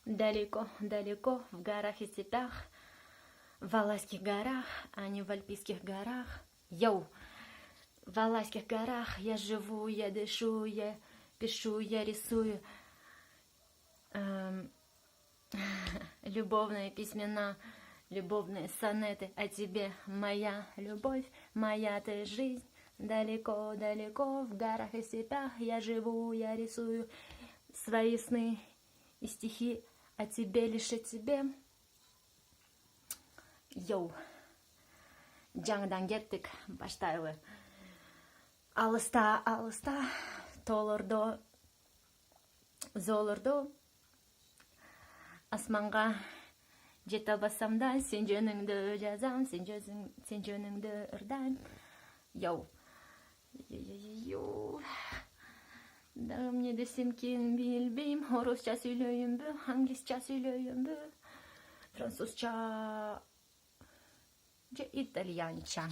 Далеко, далеко, в горах и степях, в Алайских горах, а не в Альпийских горах. Йоу! В Алайских горах я живу, я дышу, я пишу, я рисую. Любовные письмена, любовные сонеты о тебе, моя любовь, моя ты жизнь. Далеко, далеко, в горах и степях я живу, я рисую свои сны и стихи о тебе, лишь о тебе. Йоу! Жаңадан кеттік, баштайлы. Алыста, алыста, толырды, золырды. Асманға жете бассам да, сен жөніңді жазам, сен жөніңді ырдайм. Йоу! Йоу! Дағы мне десем кейін білбейм, орысша сөйлейін бі, англисша сөйлейін бі, французша, же итальянша.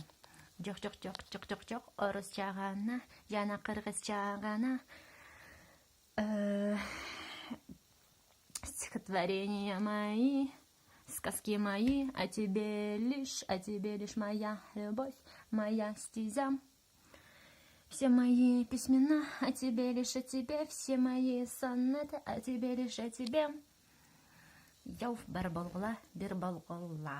Жоқ, орысша ғана, жана қырғызша ғана. Стихотворения мои, сказки мои, о тебе лишь моя любовь, моя стезя. Все мои письмена о тебе, лишь о тебе, все мои сонеты о тебе, лишь о тебе. Йоу, бір болғыла, бір болғыла.